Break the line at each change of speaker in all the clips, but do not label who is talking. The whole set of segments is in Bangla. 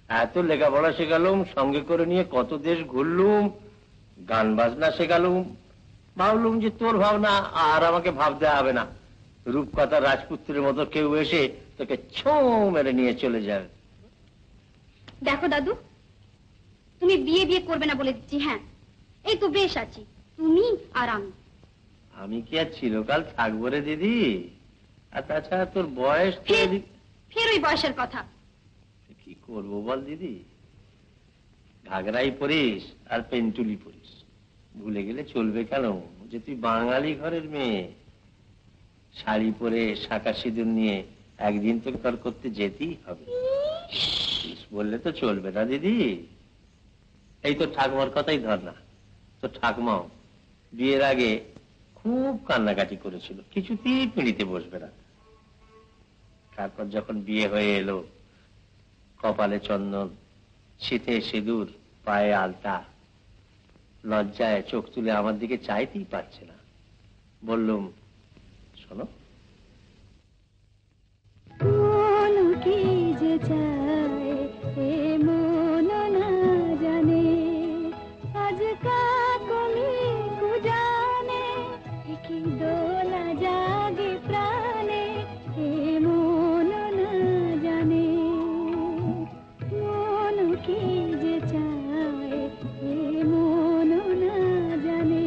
এত লেখাপড়া শেখালুম, সঙ্গে করে নিয়ে কত দেশ ঘুরলুম, গান বাজনা শেখালুম, ভাবলুম যে তোর ভাবনা আর আমাকে ভাবতে হবে না, রূপকথা রাজপুত্রের মতো কেউ এসে তোকে ছো মেরে নিয়ে চলে যাবে।
দেখো দাদু, তুমি বিয়ে বিয়ে করবে না বলে দিচ্ছি। হ্যাঁ, এই তো বেশ আছি, তুমি আর আমি।
আমি কি আর চিরকাল থাকবো রে দিদি? আর তাছাড়া তোর বয়স
ফের ওই বয়সের কথা।
কি করবো বল দিদি, ঘাগরাই পরিস আর পেন্টুলি পরিস, ভুলে গেলে চলবে কেন যে তুই বাঙালি ঘরের মেয়ে। শাড়ি পরে শাঁখা সিঁদুর নিয়ে একদিন তো কর করতে যেতেই হবে, বললে তো চলবে না দিদি। এই তো ঠাকুমার কথাই ধর না, তো ঠাকুমাও বিয়ের আগে খুব কান্নাকাটি করেছিল, কিছুতেই পিঁড়িতে বসবে না। তারপর যখন বিয়ে হয়ে এলো, কপালে চন্দন, শীতে সিঁদুর, পায়ে আলতা, লজ্জায় চোখ তুলে আমার দিকে চাইতেই পারছে না। বললুম, শোনো,
কি যে চায় এ মন না জানে, আজ কাকলি কুজানে কি দোলা জাগে প্রাণে, এ মন না জানে, মন কি যে চায় এ মন না জানে।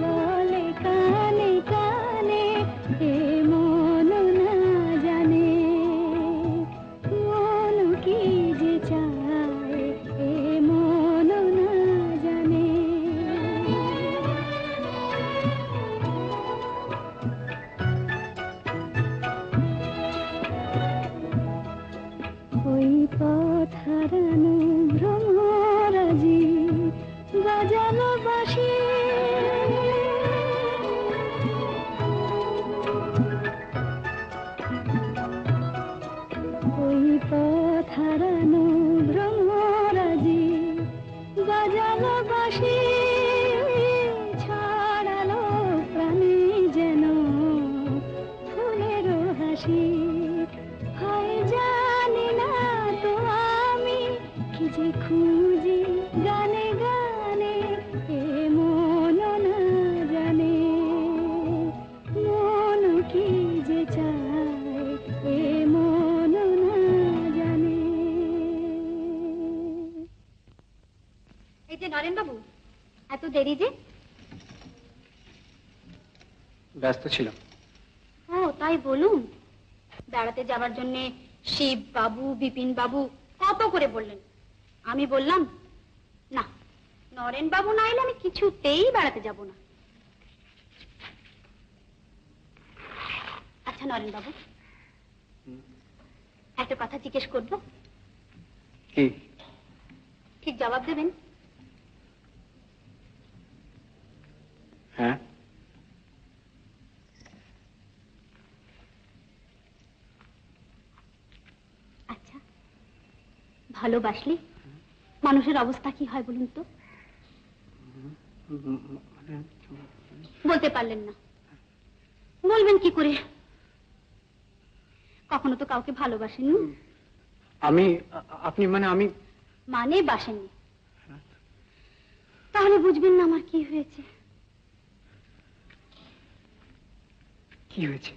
বলে কানে কানে এ মন না জানে, মন কি যে চায় এ মন না জানে। ওই পথ হারানো ভ্রমরাজি বাজালো বাঁশি, ওই পথ হারানো ভ্রমরাজি বাজালো বাঁশি, ছড়ালো প্রাণে যেন ফুলের হাসি। হয় জানি না তো আমি কি যে খুঁজি গানে গানে, এ মন না জানে, মন কি যে চায় এ মন না জানে।
এই যে নরেন বাবু, এত দেরি যে?
ব্যস্ত ছিলাম।
ও তাই বলুন, বেড়াতে যাবার জন্য শিব বাবু, বিপিন বাবু কত করে বললেন। আমি বললাম না, নরেন বাবু না এলে আমি কিছুতেই বেড়াতে যাব না। আচ্ছা নরেন বাবু, একটা কথা জিজ্ঞেস করবো?
কি?
ঠিক জবাব দেবেন?
হ্যাঁ।
আচ্ছা, ভালোবাসলে মানুষের অবস্থা কি হয় বলুন তো? বলতে পারলেন না, বলবেন কি করে? কখনো তো কাউকে ভালোবাসেননি।
আমি, আপনি মানে আমি
মানে বাসেননি, তাহলে বুঝবেন না আমার কি হয়েছে।
কি হয়েছে?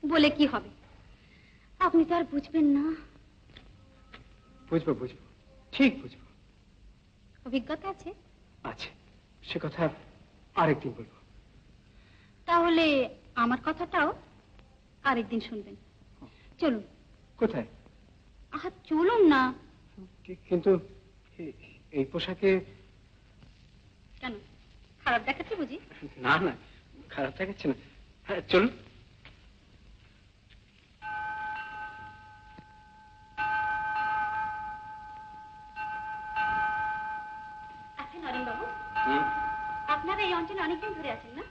বলে কি হবে, আপনি তো আর বুঝবেন না।
বুঝবো বুঝবো, ঠিক বুঝবো।
অভিজ্ঞতা আছে?
আছে, সে কথা আরেকদিন বলবো।
তাহলে আমার কথাটাও আরেকদিন শুনবেন। চলুন।
কোথায়?
আহা চলুন না।
কিন্তু এই পোশাকে
খারাপ দেখাচ্ছে বুঝি?
না না, খারাপ দেখাচ্ছে না। হ্যাঁ চলুন।
আচ্ছা নরেন বাবু,
হুম,
আপনারা এই অঞ্চলে অনেকদিন ধরে আছেন না?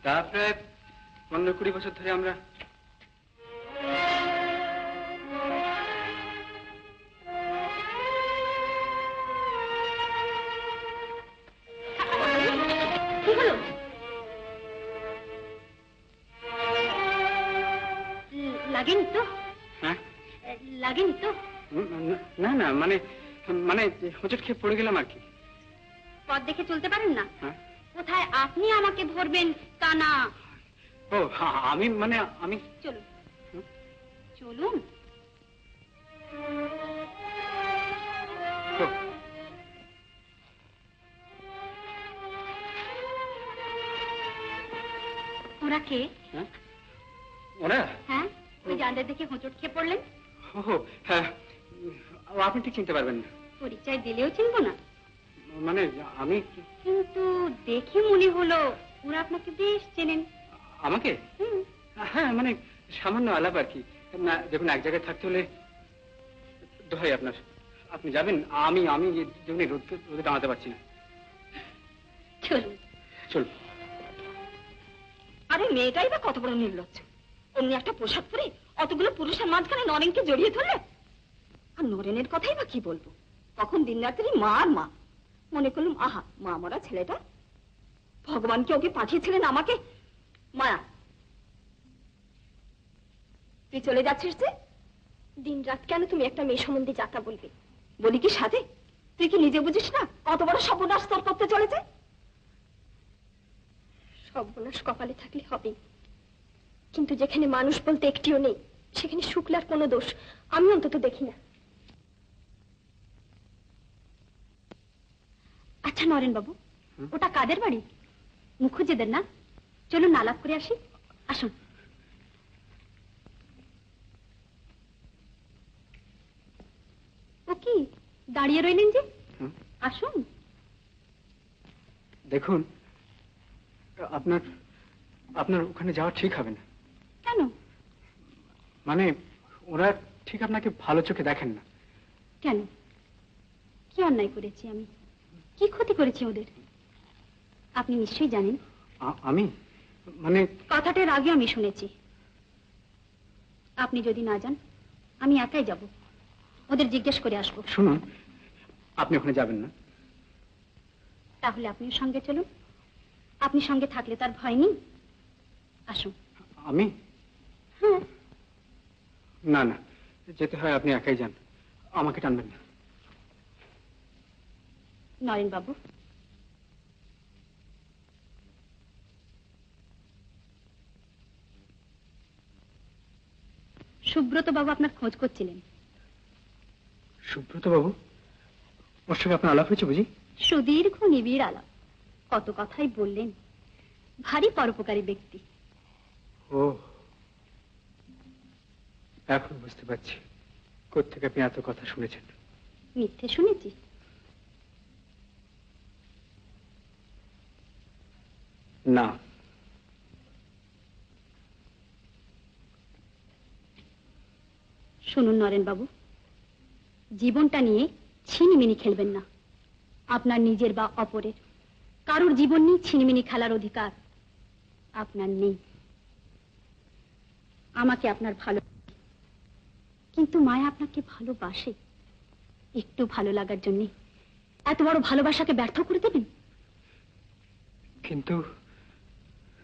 তা প্রায় 15-20 বছর ধরে আমরা।
কি হলো? লাগেনি তো?
হ্যাঁ,
লাগেনি তো?
না না, মানে মানে হোঁচট খেয়ে পড়ে গেলাম আর কি।
পথ দেখে চলতে পারেন না?
হ্যাঁ।
কোথায় আপনি আমাকে ধরবেন তা না।
ও আমি মানে আমি।
চলুন
হুম?
চলুন।
ও,
ওরা কে?
হ্যাঁ? ওরা?
হ্যাঁ, ওই জানদের দেখে হোঁচট খেয়ে পড়লেন।
ও হ্যাঁ, ও আপনি ঠিক চিনতে পারবেন না।
পরিচয় দিলেও চিনবো না।
মানে আমি।
কিন্তু দেখে মনে হলো ওরা আপনাকে বেশ চেনেন।
আমাকে?
হুম।
হ্যাঁ মানে সামান্য আলাপ আর কি। না দেখুন, এক জায়গায় থাকতে হলে দোহাই আপনার, আপনি যাবেন। আমি আমি যেমনি রোদে টাঙাতে পারছি না।
চলুন।
চলুন।
আরে মেয়েটাই বা কত বড় নির্লজ্জ, অমনি একটা পোশাক পরে অতগুলো পুরুষের মাঝখানে নরেনকে জড়িয়ে ধরলে। আর নরেনের কথাই বা কি বলবো, তখন দিন রাত্রি মা আর মা। মনে করলাম আহা, মা মরা ছেলেটা, ভগবানকে ওকে পাঠিয়েছিলেন আমাকে। মায়া, তুই চলে যাচ্ছিস যে? দিন রাত কেন তুমি একটা মেয়ে সম্বন্ধে যাতা বলবে? বলি কি সাথে? তুই কি নিজে বুঝিস না কত বড় সর্বনাশ তোর করতে চলেছে? সর্বনাশ কপালে থাকলে হবে, কিন্তু যেখানে মানুষ বলতে একটিও নেই সেখানে শুক্লার কোনো দোষ আমি অন্তত দেখি না।
আচ্ছা নরেন বাবু, ওটা কাদের বাড়ি? মুখুজ্জেদের না? চলুন আলাপ করে আসি। আসুন। ও কি দাঁড়িয়ে রইলেন যে? আসুন।
দেখুন, আপনার আপনার ওখানে যাওয়া ঠিক হবে না।
কেন?
মানে ওরা ঠিক আপনাকে ভালো চোখে দেখেন না।
কেন? কি অন্যায় করেছি আমি? কি ক্ষতি করেছি ওদের? আপনি নিশ্চয়ই জানেন।
আমি মানে
কথাটার আগে আমি শুনেছি। আপনি যদি না যান আমি একাই যাব, ওদের জিজ্ঞেস করে আসবো।
শুনুন, আপনি ওখানে যাবেন না।
তাহলে আপনিও সঙ্গে চলুন। আপনি সঙ্গে থাকলে তার ভয় নেই। আসুন।
আমি?
হ্যাঁ।
না না, যেতে হয় আপনি একাই যান, আমাকে টানবেন না।
নরেন বাবু, সুব্রত বাবু আপনার খোঁজ করছিলেন।
সুব্রত বাবু? ওর সঙ্গে আপনার আলাপ হয়েছে বুঝি?
সুদীর্ঘ নিবিড় আলাপ, কত কথাই বললেন। ভারী পরোপকারী ব্যক্তি।
ও, এখন বুঝতে পারছি কোত্থেকে আপনি এত কথা শুনেছেন।
মিথ্যে শুনেছি?
না।
শুনুন নরেন বাবু, জীবনটা নিয়ে ছিনিমিনি খেলবেন না। আপনার নিজের বা অপরের কারোর জীবন নিয়ে ছিনিমিনি খেলার অধিকার আপনার নেই। আমাকে আপনার ভালো, কিন্তু মায়া আপনাকে ভালোবাসে। একটু ভালো লাগার জন্য এত বড় ভালোবাসাকে ব্যর্থ করে দেবেন?
কিন্তু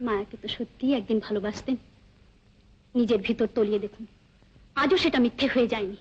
মায়াকে তো সত্যিই একদিন ভালোবাসতেন। নিজের ভিতর তলিয়ে দেখুন, আজও সেটা মিথ্যে হয়ে যায়নি।